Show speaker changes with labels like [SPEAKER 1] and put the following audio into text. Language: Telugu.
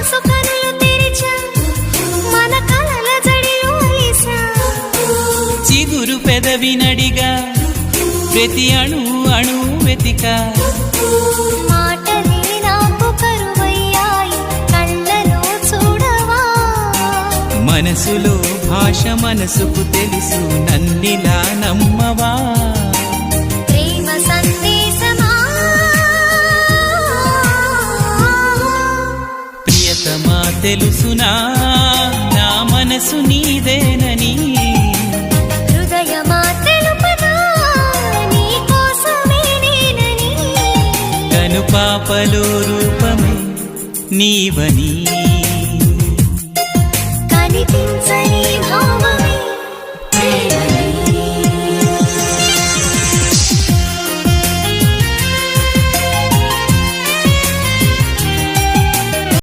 [SPEAKER 1] మనసు కనులు తెరిచా మన కలల జడిలో అలిసా
[SPEAKER 2] చిగురు పెదవి నడిగా ప్రతి అణు అణు వెతిక
[SPEAKER 1] మాటలే నాకు కరువయ్యాయి కళ్ళలో చూడవా
[SPEAKER 2] మనసులో భాష మనసుకు తెలుసు నన్నిలా నమ్మవా
[SPEAKER 1] ప్రేమ సందేశమా
[SPEAKER 2] ప్రియతమా తెలుసునా నా మనసు నీదేనని
[SPEAKER 1] హృదయమా తెలుపనా నీ కోసమే నేనని
[SPEAKER 2] కను పాపలో రూపమే నీవని